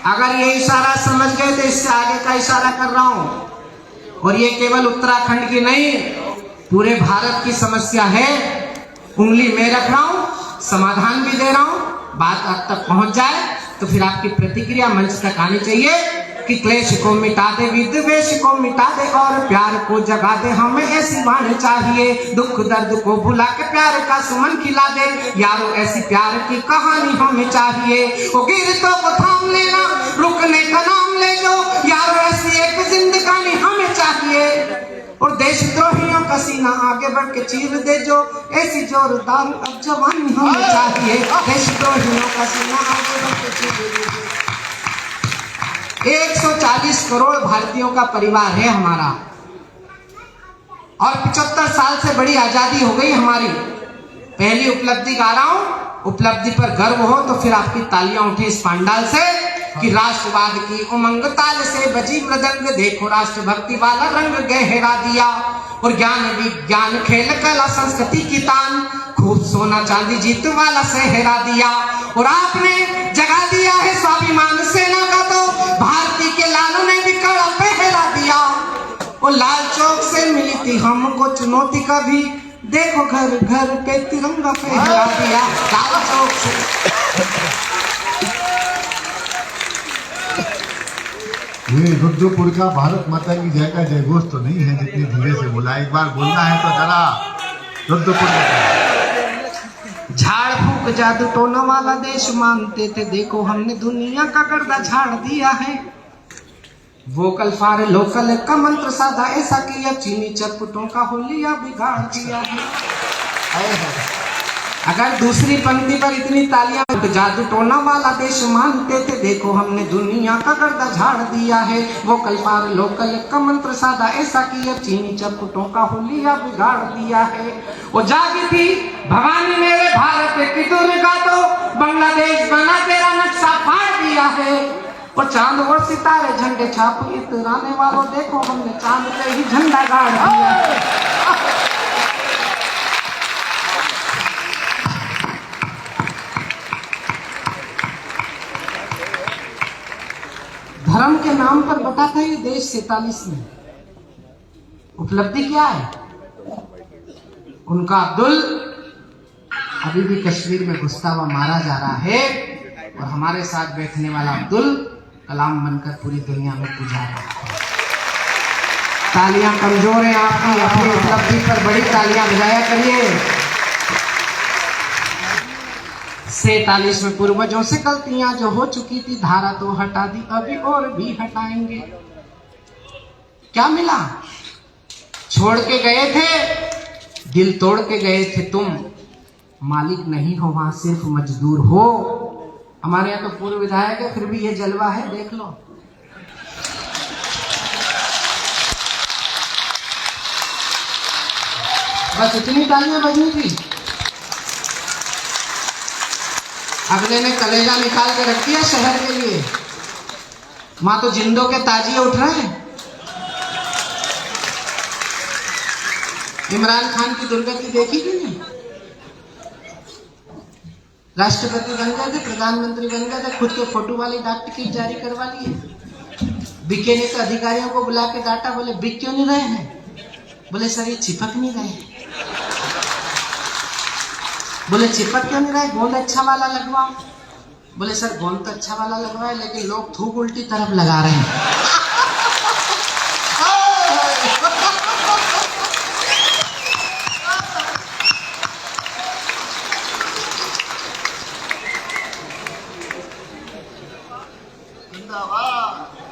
अगर ये इशारा समझ गए तो इससे आगे का इशारा कर रहा हूं। और ये केवल उत्तराखंड की नहीं, पूरे भारत की समस्या है। उंगली में रख रहा हूं, समाधान भी दे रहा हूं। बात आप तक पहुंच जाए तो फिर आपकी प्रतिक्रिया मंच तक आनी चाहिए कि क्लेश को मिटा दे, विद्वेष को मिटा दे और प्यार को जगा दे। हमें ऐसी वाणी चाहिए, दुख दर्द को भुला के प्यार का सुमन खिला दे। यारो ऐसी प्यार की कहानी हमें चाहिए। वो गिरतों को थाम लेना, रुकने का नाम ले लो। यारो ऐसी एक जिंदगानी हमें चाहिए। और देशद्रोहियों का सीना आगे बढ़ के चीर दे जो, ऐसी जोरदार अब जवानी हमें चाहिए। देशद्रोहियों का सीना आगे बढ़ के चीर दे जो। 140 करोड़ भारतीयों का परिवार है हमारा, और 75 साल से बड़ी आजादी हो गई हमारी। पहली उपलब्धि गा रहा हूं, उपलब्धि पर गर्व हो तो फिर आपकी तालियां उठे इस पांडाल से कि राष्ट्रवाद की उमंग ताल से बजी मृदंग। देखो राष्ट्रभक्ति वाला रंग गहरा दिया, और ज्ञान विज्ञान खेल कला संस्कृति की तान, खूब सोना चांदी जीत वाला सेहरा दिया। और आपने जगा दिया है स्वाभिमान सेना का, तो भारती के लालों ने भी कड़ा पहरा दिया। और लाल चौक से मिली थी हमको चुनौती कभी, देखो घर घर पे तिरंगा फहरा दिया। लाल चौक से ये रुद्रपुर का भारत माता की जय का जय घोष तो नहीं है जितनी धीरे से बोला। एक बार बोलना है तो जरा रुद्रपुर में। झाड़ फूक जादू टोना वाला देश मानते थे, देखो हमने दुनिया का गर्दा झाड़ दिया है। वोकल फॉर लोकल का मंत्र साधा ऐसा कि अब चीनी चरपुटों का होलिया बिगाड़ दिया है। अगर दूसरी पंक्ति पर इतनी तालियां, जादू टोना वाला देश मानते थे, देखो हमने दुनिया का गर्दा झाड़ दिया है। वोकल फॉर लोकल का मंत्र साधा ऐसा कि अब चीनी चरपुटों का होलिया बिगाड़ दिया है। वो जागी थी भवानी मेरे भारत की दुर्गा, तो बांग्लादेश बना तेरा नक्शा फाड़ दिया है। और चांद और सितारे झंडे छाप इतराने वालों, देखो हमने चांद पे ही झंडा गाड़ दिया है। धर्म के नाम पर बटा था ये देश 47 में। उपलब्धि क्या है? उनका अब्दुल अभी भी कश्मीर में घुसता हुआ मारा जा रहा है, और हमारे साथ बैठने वाला अब्दुल कलाम बनकर पूरी दुनिया में पूजा रहा है। तालियां कमजोर हैं आपकी, अपनी उपलब्धि पर बड़ी तालियां बजाया करिए। 47 में पूर्वजों से गलतियां जो हो चुकी थी, धारा तो हटा दी, अभी और भी हटाएंगे। क्या मिला? छोड़ के गए थे, दिल तोड़ के गए थे तुम, मालिक नहीं हो वहां सिर्फ मजदूर हो। हमारे यहाँ तो पूर्व विधायक है, फिर भी ये जलवा है, देख लो। बस इतनी तालियां बजनी थी। अगले ने कलेजा निकाल के रख दिया शहर के लिए। वहां तो जिंदों के ताजिए उठ रहे हैं। इमरान खान की दुर्गति देखी कि नहीं? राष्ट्रपति बन गए थे, प्रधानमंत्री बन गए थे, खुद के फोटो वाली डाक टिकट जारी करवा लिए। बिके नहीं तो अधिकारियों को बुला के डाटा, बोले बिक क्यों नहीं रहे हैं? बोले सर ये चिपक नहीं रहे। बोले चिपक क्यों नहीं रहे? गोंद अच्छा वाला लगवाओ। बोले सर गोंद तो अच्छा वाला लगवाए, लेकिन लोग थूक उल्टी तरफ लगा रहे हैं।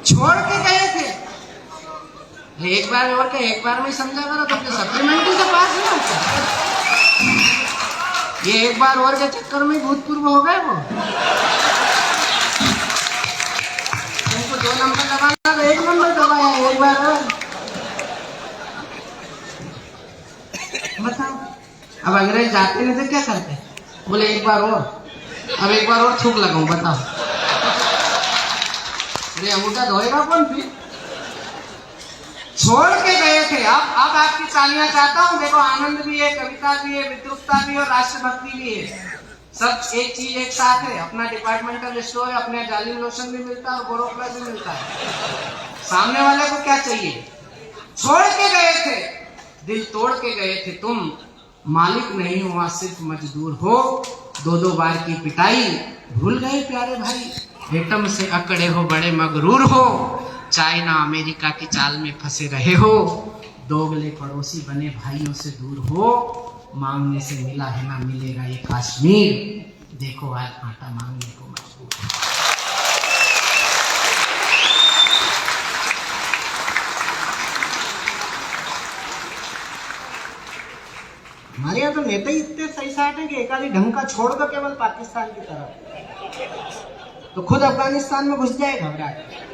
छोड़ के गए थे। एक बार और क्या, एक बार में समझा करो, तो सप्लीमेंट्री से पास नहीं होता। ये एक बार और के चक्कर में भूतपूर्व हो गए वो। तुमको 2 नंबर दबाना तो 1 नंबर दबाया, एक बार और। बताओ, अब अंग्रेज जाते नहीं थे क्या करते? बोले एक बार और, अब एक बार और थूक लगाऊं, बताओ। अरे अंगूठा धोएगा कौन फिर? छोड़ के गए थे। अब आपकी तालियां चाहता हूं। देखो आनंद भी है, कविता भी है, विद्रुपता भी है और राष्ट्रभक्ति भी है। सब एक चीज एक साथ है, अपना डिपार्टमेंटल स्टोर है, अपने जालिम लोशन भी मिलता है और बोरोप्लस भी मिलता है। सामने वाले को क्या चाहिए? छोड़ के गए थे, दिल तोड़ के गए थे तुम, मालिक नहीं हुआ सिर्फ मजदूर हो, दो दो बार की पिटाई भूल गए प्यारे भाई, एटम से अकड़े हो बड़े मगरूर हो, चाइना अमेरिका की चाल में फंसे रहे हो, दोगले पड़ोसी बने भाइयों से दूर हो, मांगने से मिला है ना मिलेगा ये कश्मीर, देखो आज आटा मांगने को मजबूर है। हमारे यहाँ तो नेता ही इतने सही साइड है कि एक आधी ढंग का छोड़ दो केवल पाकिस्तान की तरफ तो खुद अफगानिस्तान में घुस जाए घबरा के।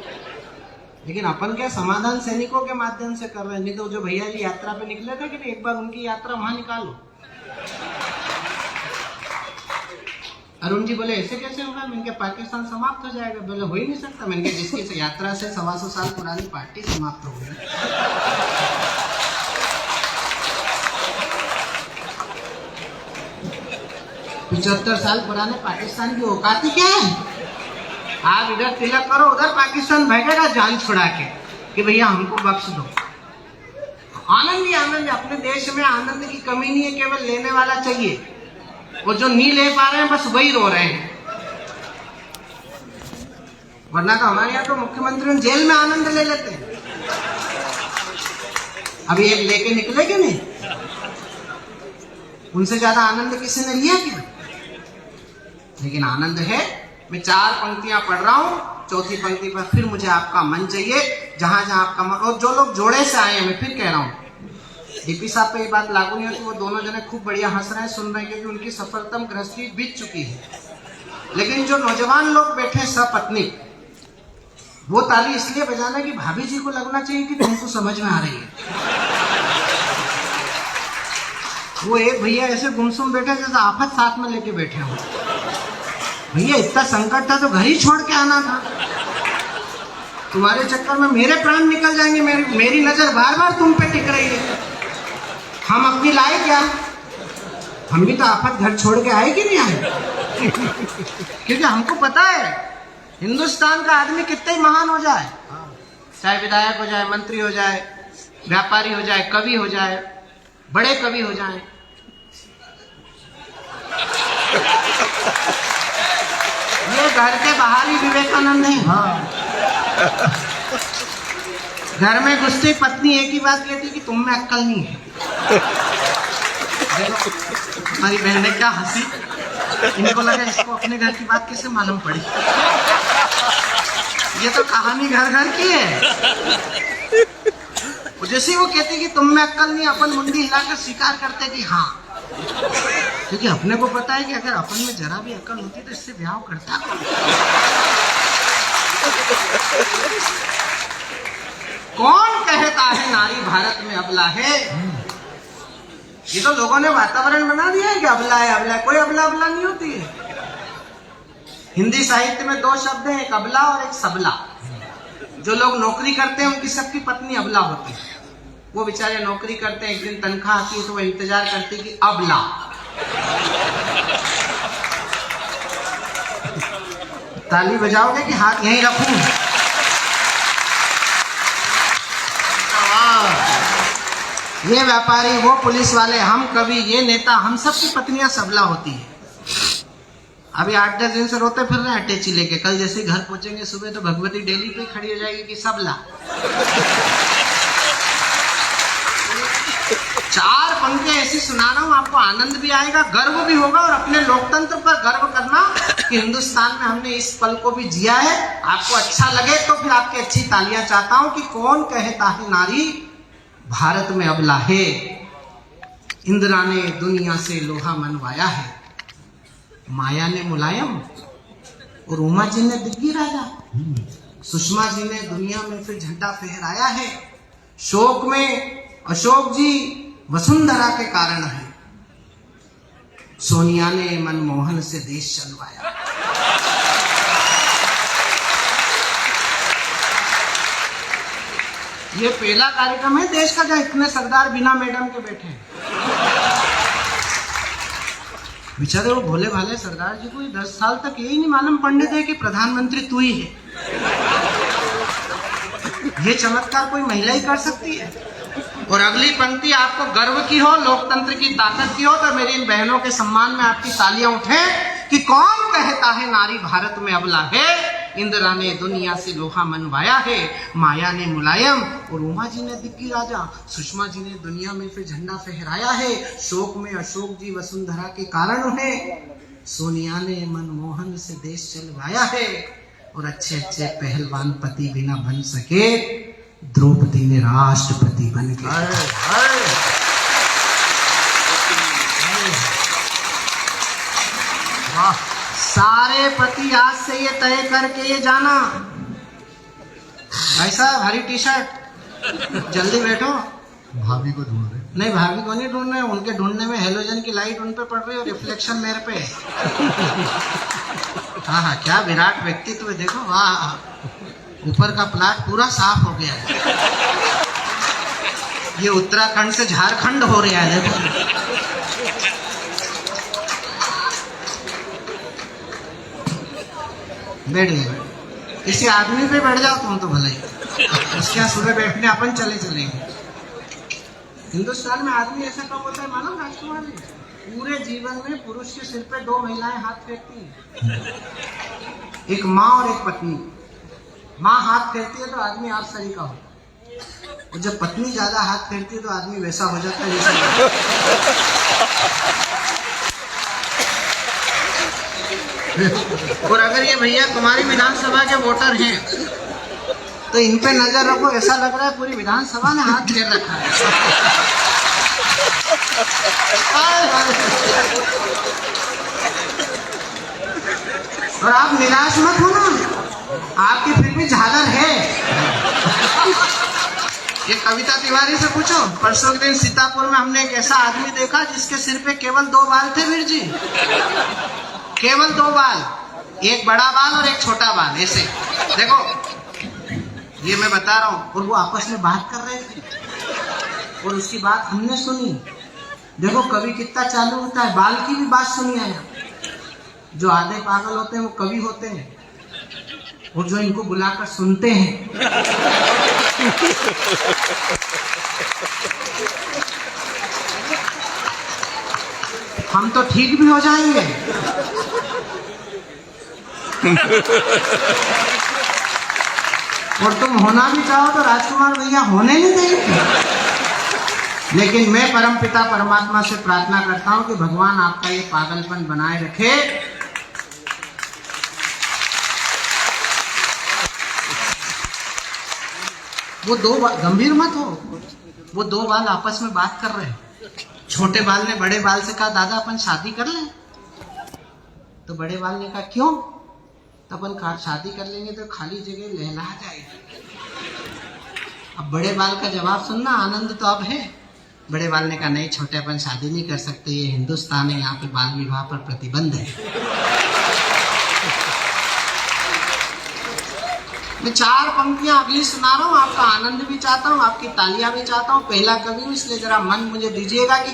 लेकिन अपन क्या समाधान सैनिकों के माध्यम से कर रहे हैं। नहीं तो जो भैया जी यात्रा पे निकले थे कि एक बार उनकी यात्रा वहां निकालो। अरुण जी बोले ऐसे कैसे होगा? मैंने कहा पाकिस्तान समाप्त हो जाएगा। बोले हो ही नहीं सकता। मैंने कहा जिसकी यात्रा से 125 साल पुरानी पार्टी समाप्त हो गई। 75 साल पुराने पाकिस्तान की औकात ही क्या है? आप इधर तिलक करो, उधर पाकिस्तान भागेगा जान छुड़ा के कि भैया हमको बख्श दो। आनंद ही आनंद, अपने देश में आनंद की कमी नहीं है, केवल लेने वाला चाहिए। वो जो नहीं ले पा रहे हैं बस वही रो रहे हैं। वरना तो हमारे यहाँ तो मुख्यमंत्री जेल में आनंद ले लेते हैं। अभी एक लेके निकले कि नहीं? उनसे ज्यादा आनंद किसी ने लिया क्या? लेकिन आनंद है। मैं 4 पंक्तियां पढ़ रहा हूं, चौथी पंक्ति पर फिर मुझे आपका मन चाहिए। जहां जहां आपका मन, और जो लोग जोड़े से आए हैं, मैं फिर कह रहा हूं, डीपी साहब पे ये बात लागू नहीं होती। वो दोनों जने खूब बढ़िया हंस रहे हैं, सुन रहे हैं, क्योंकि उनकी सफलतम गृहस्थी बीत चुकी है। लेकिन जो नौजवान लोग बैठे सपत्नी, वो ताली इसलिए बजाना कि भाभी जी को लगना चाहिए कि तुमको समझ में आ रही है। वो एक भैया ऐसे गुमसुम बैठे जैसे आफत साथ में लेके बैठे हो। भैया इतना संकट था तो घर ही छोड़ के आना था। तुम्हारे चक्कर में मेरे प्राण निकल जाएंगे। मेरी नजर बार बार तुम पे टिक रही है। हम अपनी लाए क्या? हम भी तो आफत घर छोड़ के आए कि नहीं आए? क्योंकि हमको पता है हिंदुस्तान का आदमी कितना ही महान हो जाए, चाहे विधायक हो जाए, मंत्री हो जाए, व्यापारी हो जाए, कवि हो जाए, बड़े कवि हो जाए, ये घर के बाहर ही विवेकानंद है। घर में घुसती पत्नी एक ही बात कहती कि तुम में अक्ल नहीं है। देखो हमारी बहन ने क्या हंसी। इनको लगा इसको अपने घर की बात कैसे मालूम पड़ी। ये तो कहानी घर घर की है। जैसे वो कहती कि तुम में अक्ल नहीं, अपन मुंडी हिलाकर स्वीकार करते कि हाँ, क्योंकि अपने को पता है कि अगर अपन में जरा भी अक्ल होती तो इससे ब्याह करता। कौन कहता है नारी भारत में अबला है? ये तो लोगों ने वातावरण बना दिया है कि अबला है, अबला है। कोई अबला अबला नहीं होती है। हिंदी साहित्य में 2 शब्द हैं, एक अबला और एक सबला। जो लोग नौकरी करते हैं उनकी सबकी पत्नी अबला होती है। वो बेचारे नौकरी करते हैं, एक दिन तनख्वाह आती है तो वो इंतजार करती कि अबला। ताली बजाओगे कि हाथ यहीं रखूं? ये व्यापारी, वो पुलिस वाले, हम कवि, ये नेता, हम सबकी पत्नियां सबला होती है। अभी 8-10 दिन से रोते फिर रहे हैं अटैची लेके। कल जैसे घर पहुंचेंगे सुबह तो भगवती डेली पे खड़ी हो जाएगी कि सबला। 4 पंक्तियां ऐसी सुना रहा हूं, आपको आनंद भी आएगा, गर्व भी होगा, और अपने लोकतंत्र पर गर्व करना कि हिंदुस्तान में हमने इस पल को भी जिया है। आपको अच्छा लगे तो फिर आपकी अच्छी तालियां चाहता हूं कि कौन कहता है नारी भारत में अबला है। इंदिरा ने दुनिया से लोहा मनवाया है, माया ने मुलायम, और उमा जी ने दिग्गी राजा, सुषमा जी ने दुनिया में फिर झंडा फहराया है। शोक में अशोक जी वसुंधरा के कारण है, सोनिया ने मनमोहन से देश चलवाया। ये पहला कार्यक्रम है देश का जहाँ इतने सरदार बिना मैडम के बैठे हैं। बेचारे वो भोले भाले सरदार जी को 10 साल तक यही नहीं मालूम पड़ने थे कि प्रधानमंत्री तू ही है। ये चमत्कार कोई महिला ही कर सकती है। और अगली पंक्ति आपको गर्व की हो, लोकतंत्र की ताकत की हो, तो मेरी इन बहनों के सम्मान में आपकी तालियां उठे कि कौन कहता है नारी भारत में अबला है। इंदिरा ने दुनिया से लोहा मनवाया है, माया ने मुलायम, और उमा जी ने दिग्गी राजा, सुषमा जी ने दुनिया में फिर झंडा फहराया है। शोक में अशोक जी वसुंधरा के कारण उन्हें, सोनिया ने मनमोहन से देश चलवाया है। और अच्छे अच्छे पहलवान पति बिना बन सके, द्रौपदी ने राष्ट्रपति बन गए। सारे पति आज से ये तय करके ये जाना, भाई साहब हरी टी शर्ट, जल्दी बैठो। भाभी को ढूंढ रहे? नहीं, भाभी को नहीं ढूंढ रहे, उनके ढूंढने में हेलोजन की लाइट उन पे पड़ रही है और रिफ्लेक्शन मेरे पे। हाँ हाँ, क्या विराट व्यक्तित्व है, देखो वाह, ऊपर का प्लाट पूरा साफ हो गया है। ये उत्तराखंड से झारखंड हो रहा है, देखो। बैठ गए, इसी आदमी पे बैठ जाओ तुम तो भले ही, उसके यहाँ सुबह बैठने अपन चले चलेंगे। हिंदुस्तान में आदमी ऐसा कब होता है मालूम राजकुमार जी? पूरे जीवन में पुरुष के सिर पे 2 महिलाएं हाथ फेरती हैं, एक माँ और एक पत्नी। माँ हाथ फेरती है तो आदमी आप सही का हो, और जब पत्नी ज्यादा हाथ फेरती है तो आदमी वैसा हो जाता है जैसे। और अगर ये भैया तुम्हारी विधानसभा के वोटर हैं तो इन पे नजर रखो, ऐसा लग रहा है पूरी विधानसभा ने हाथ फेर रखा है। और आप निराश मत हो ना, आपकी फिर भी झालर है। ये कविता तिवारी से पूछो, परसों के दिन सीतापुर में हमने एक ऐसा आदमी देखा जिसके सिर पे केवल 2 बाल थे वीर जी, केवल 2 बाल, एक बड़ा बाल और एक छोटा बाल, ऐसे देखो, ये मैं बता रहा हूँ। और वो आपस में बात कर रहे थे और उसकी बात हमने सुनी। देखो कवि कितना चालू होता है, बाल की भी बात सुनी आया। जो आधे पागल होते हैं वो कवि होते हैं, और जो इनको बुलाकर सुनते हैं हम तो ठीक भी हो जाएंगे। और तुम होना भी चाहो तो राजकुमार भैया होने नहीं देंगे। लेकिन मैं परमपिता परमात्मा से प्रार्थना करता हूं कि भगवान आपका ये पागलपन बनाए रखे। वो 2 गंभीर मत हो, वो 2 बाल आपस में बात कर रहे हैं। छोटे बाल ने बड़े बाल से कहा दादा अपन शादी कर लें, तो बड़े बाल ने कहा क्यों? तो अपन शादी कर लेंगे तो खाली जगह लहला जाएगी। अब बड़े बाल का जवाब सुनना, आनंद तो अब है। बड़े बाल ने कहा नहीं छोटे, अपन शादी नहीं कर सकते, ये हिंदुस्तान है, यहाँ पे बाल विवाह पर प्रतिबंध है। मैं 4 पंक्तियां अगली सुना रहा हूँ, आपका आनंद भी चाहता हूँ, आपकी तालियां भी चाहता हूँ। पहला कवि हूँ इसलिए जरा मन मुझे दीजिएगा कि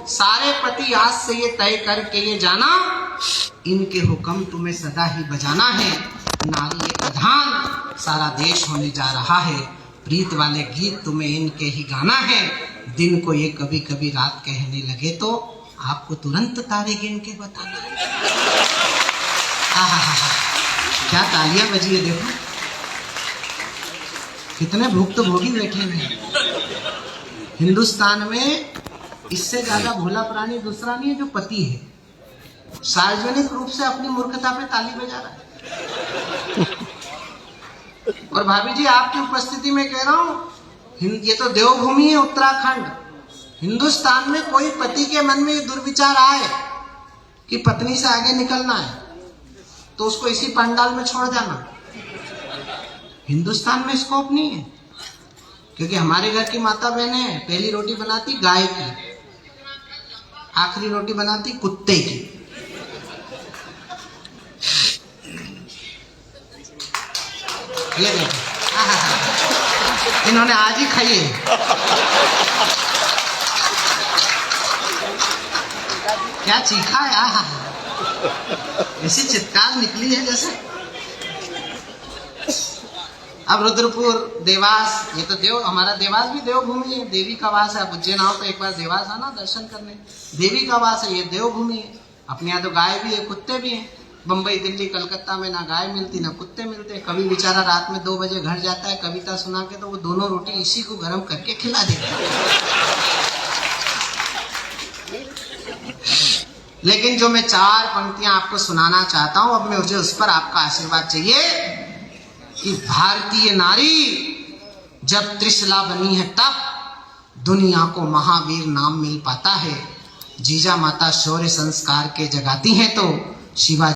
सारे पति आज से ये तय करके ये जाना, इनके हुक्म तुम्हें सदा ही बजाना है। नारी ये प्रधान सारा देश होने जा रहा है, प्रीत वाले गीत तुम्हें इनके ही गाना है। दिन को ये कभी कभी रात कहने लगे तो आपको तुरंत तारे गिन के बताना है। क्या तालियां बजी है, देखो कितने भुक्तभोगी बैठे हैं। हिंदुस्तान में इससे ज्यादा भोला प्राणी दूसरा नहीं है जो पति है, सार्वजनिक रूप से अपनी मूर्खता पे ताली बजा रहा है। और भाभी जी आपकी उपस्थिति में कह रहा हूँ, ये तो देवभूमि है उत्तराखंड। हिंदुस्तान में कोई पति के मन में ये दुर्विचार आए कि पत्नी से आगे निकलना है तो उसको इसी पंडाल में छोड़ जाना, हिंदुस्तान में स्कोप नहीं है। क्योंकि हमारे घर की माता बहनें पहली रोटी बनाती गाय की, आखिरी रोटी बनाती कुत्ते की। ये देखो इन्होंने आज ही खाई है। क्या चीखा है, आहा, ऐसी चित्कार निकली है जैसे। अब रुद्रपुर, देवास, ये तो देव, हमारा देवास भी देवभूमि है, देवी का वास है। उज्जैन आओ तो एक बार देवास आना दर्शन करने, देवी का वास है, ये देवभूमि है। अपने यहाँ तो गाय भी है, कुत्ते भी हैं। बम्बई, दिल्ली, कलकत्ता में ना गाय मिलती ना कुत्ते मिलते। कभी बेचारा रात में 2 बजे घर जाता है कविता सुना के, तो वो दोनों रोटी इसी को गर्म करके खिला देता है। लेकिन जो मैं 4 पंक्तियां आपको सुनाना चाहता हूं, अब मुझे उस पर आपका आशीर्वाद चाहिए कि भारतीय नारी जब त्रिशला बनी है तब दुनिया को महावीर नाम मिल पाता है। जीजा माता शौर्य संस्कार के जगाती हैं तो शिवा